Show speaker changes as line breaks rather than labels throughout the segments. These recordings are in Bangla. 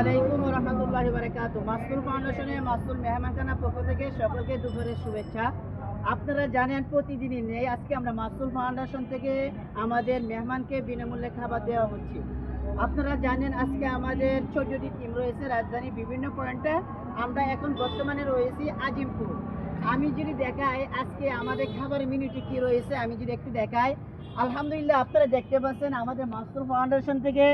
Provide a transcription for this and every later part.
আলাইকুম ওয়া রাহমাতুল্লাহি ওয়া বারাকাতুহু। মাসুল ফাউন্ডেশনে মাসুল মেহমানখানার পক্ষ থেকে সকলকে দুপুরের শুভেচ্ছা। আপনারা জানেন প্রতিদিনই নেই, আজকে আমরা মাসুল ফাউন্ডেশন থেকে আমাদের মেহমানকে বিনামূল্যে খাবার দেওয়া হচ্ছে। আপনারা জানেন আজকে আমাদের 14টি টিম রয়েছে রাজধানী বিভিন্ন পয়েন্টে। আমরা এখন বর্তমানে রয়েছি আজিমপুর। আমি যদি দেখাই আজকে আমাদের খাবারের মেনুটি কি রয়েছে, আমি যদি একটু দেখাই, আলহামদুলিল্লাহ আপনারা দেখতে পাচ্ছেন আমাদের মাসুল ফাউন্ডেশন থেকে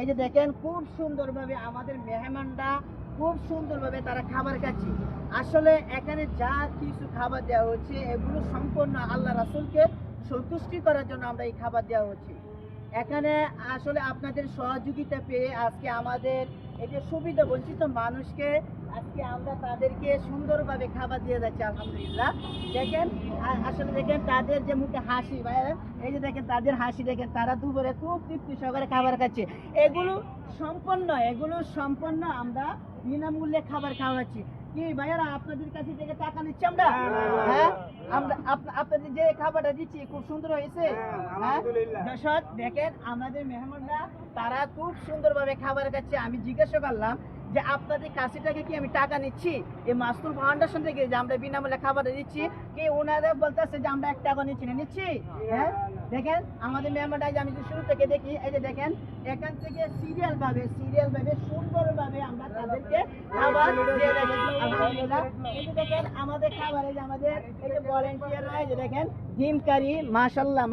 এই যে দেখেন খুব সুন্দরভাবে আমাদের মেহমানরা খুব সুন্দরভাবে তারা খাবার খাচ্ছে। আসলে এখানে যা কিছু খাবার দেওয়া হচ্ছে এগুলো সম্পূর্ণ আল্লাহ রাসূলকে সন্তুষ্টি করার জন্য আমরা এই খাবার দেওয়া হচ্ছে। এখানে আসলে আপনাদের সহযোগিতা পেয়ে আজকে আমাদের এই যে সুবিধা বঞ্চিত মানুষকে আজকে আমরা তাদেরকে সুন্দরভাবে খাবার দিয়ে যাচ্ছি আলহামদুলিল্লাহ। দেখেন আসলে দেখেন তাদের যে মুখে হাসি, এই যে দেখেন তাদের হাসি দেখেন, তারা দুপুরে খুব তৃপ্তি সহকারে খাবার খাচ্ছে। এগুলো সম্পন্ন আমরা বিনামূল্যে খাবার খাওয়াচ্ছি। কি ভাইয়ারা আপনাদের কাছে থেকে টাকা নিচ্ছি আমরা? হ্যাঁ, আমরা আপনাদের যে খাবারটা দিচ্ছি খুব সুন্দর হয়েছে। দর্শক দেখেন আমাদের মেহমানরা তারা খুব সুন্দরভাবে খাবার খাচ্ছে। আমি জিজ্ঞাসা করলাম যে আপনাদের কাছে থেকে কি আমি টাকা নিচ্ছি এই মাসুল ফাউন্ডেশন থেকে যে আমরা বিনামূল্যে খাবার দিচ্ছি, কি ওনারা বলতেছে যে আমরা 1 টাকা নিচ্ছি? হ্যাঁ, দেখেন আমাদের মেহমানরা আমি শুরু থেকে দেখি, এই যে দেখেন এখান থেকে সিরিয়াল ভাবে সুন্দরভাবে আমরা তাদেরকে খাবার দিয়ে যাচ্ছি আলহামদুলিল্লাহ। এই যে দেখেন আমাদের খাবারে যে আমাদের এই যে ভলান্টিয়াররা এই যে দেখেন ডিম কারি মাশাআল্লাহ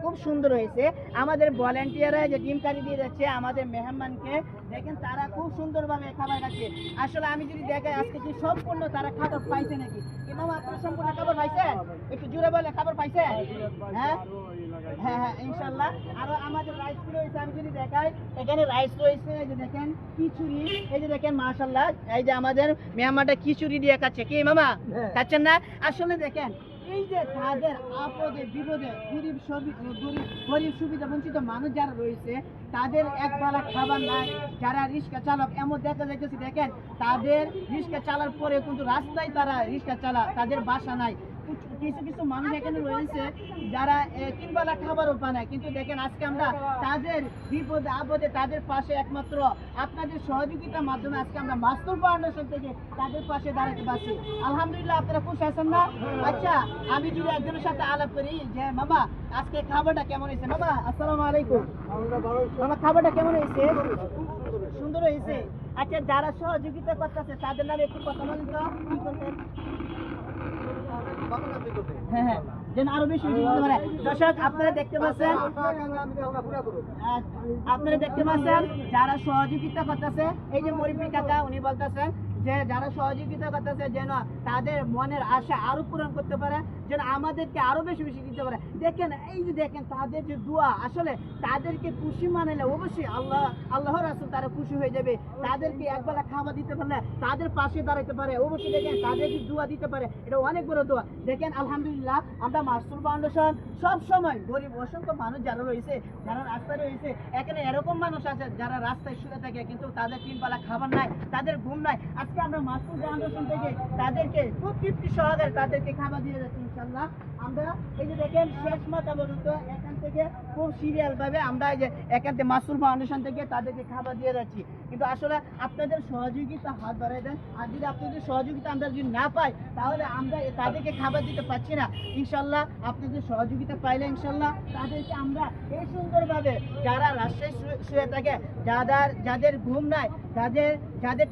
খুব সুন্দর হয়েছে। আমাদের ভলান্টিয়াররা যে ডিম কারি দিয়ে যাচ্ছে আমাদের মেহমানকে, দেখেন তারা খুব সুন্দরভাবে খাবার খাচ্ছে। আসলে আমি যদি দেখাই আজকে কি সম্পূর্ণ তারা খাবার পাইছে নাকি? ইমাম আপনারা সম্পূর্ণ খাবার পাইছেন? একটু জোরে বলে খাবার পাইছেন? হ্যাঁ হ্যাঁ ইনশাআল্লাহ। আরো আমাদের রাইস রয়েছে, আমি যদি দেখাই এখানে রাইস রয়েছে, এই যে দেখেন খিচুড়ি, এই যে দেখেন মাশাআল্লাহ এই যে আমাদের মেহমানটা খিচুড়ি দিয়ে খাচ্ছে। কি মামা খাচ্ছেন না? আসলে দেখেন এই যে তাদের আপদে বিপদে গরিব সুবিধা বঞ্চিত মানুষ যারা রয়েছে তাদের একবেলা খাবার নাই, যারা রিক্সা চালক এমন দেখা যাইতেছে দেখেন তাদের রিক্সা চালার পরে কিন্তু রাস্তায় তারা রিক্সা চালা, তাদের বাসা নাই। কিছু মানুষ এখানে রয়েছে যারা 3 বেলা খাবারও পায় না, কিন্তু দেখেন আজকে আমরা তাদের বিপদে আপদে তাদের পাশে একমাত্র আপনাদের সহযোগিতার মাধ্যমে আজকে আমরা মাসুল ফাউন্ডেশন থেকে তাদের পাশে দাঁড়াতে পারছি আলহামদুলিল্লাহ। আপনারা খুশি আছেন না? আচ্ছা আমি যদি একজনের সাথে আলাপ করি যে মামা আজকে খাবারটা কেমন হয়েছে? মামা আসসালামু আলাইকুম। মামা খাবারটা কেমন হয়েছে? সুন্দর হয়েছে। আচ্ছা যারা সহযোগিতা করতেছে তাদের নামে একটু কথা বলেন তো, কি করতেন? হ্যাঁ যেন আরো বেশি দর্শক আপনারা দেখতে পাচ্ছেন যারা সহযোগিতা করতেছে, এই যে মরিফি কাকা উনি বলতেছেন যে যারা সহযোগিতা করতেছে যেন তাদের মনের আশা আরো পূরণ করতে পারে, যেন আমাদেরকে আরো বেশি দিতে পারে। দেখেন এই যে দেখেন তাদের যে দোয়া, আসলে তাদেরকে খুশি মানালে অবশ্যই আল্লাহ রাসূল তারা খুশি হয়ে যাবে। তাদেরকে একবেলা খাবার দিতে পারলে তাদের পাশে দাঁড়াতে পারে, অবশ্যই দেখেন তাদের যে দোয়া দিতে পারে এটা অনেক বড় দোয়া। দেখেন আলহামদুলিল্লাহ আমরা মাসুল ফাউন্ডেশন সব সময় গরিব অসংখ্য মানুষ যারা রয়েছে, যারা রাস্তায় রয়েছে, এখানে এরকম মানুষ আছে যারা রাস্তায় শুয়ে থাকে কিন্তু তাদের 3 বেলা খাবার নাই, তাদের ঘুম নাই। আজকে আমরা মাসুল ফাউন্ডেশন থেকে তাদেরকে খুব তৃপ্তি সহকারে তাদেরকে খাবার দিয়ে যাচ্ছি ইনশাআল্লাহ। আমরা এই যে দেখেন শেষ মাথা পর্যন্ত এখান থেকে খুব সিরিয়াল ভাবে আমরা এই যে এখান থেকে মাসুল ফাউন্ডেশন থেকে তাদেরকে খাবার দিয়ে যাচ্ছি। কিন্তু আসলে আপনাদের সহযোগিতা হাত বাড়াই দেন, আর যদি আপনাদের সহযোগিতা আমরা যদি না পাই তাহলে আমরা তাদেরকে খাবার দিতে পারছি না। ইনশাল্লাহ আপনাদের সহযোগিতা পাইলে ইনশাল্লাহ তাদেরকে আমরা এই সুন্দরভাবে যারা রাস্তায় শুয়ে থাকে, যাদের ঘুম নাই, যাদের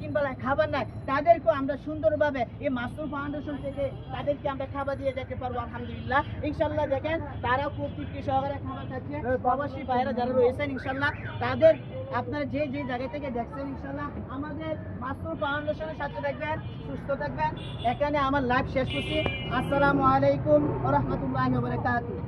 3 বেলা খাবার নাই, তাদেরকেও আমরা সুন্দরভাবে এই মাসুল ফাউন্ডেশন থেকে তাদেরকে আমরা খাবার দিয়ে যেতে পারবো আলহামদুলিল্লাহ ইনশাল্লাহ। দেখেন তারা খুব তৃপ্তি সহকারে খাবার খাচ্ছে। প্রবাসী ভাইরা যারা রয়েছেন ইনশাল্লাহ তাদের আপনারা যে জায়গা থেকে দেখছেন ইনশাল্লাহ আমাদের মাসুল ফাউন্ডেশনের সাথে থাকবেন, সুস্থ থাকবেন। এখানে আমার লাইভ শেষ করছি। আসসালামু আলাইকুম ওয়া রাহমাতুল্লাহি ওয়া বারাকাতুহু।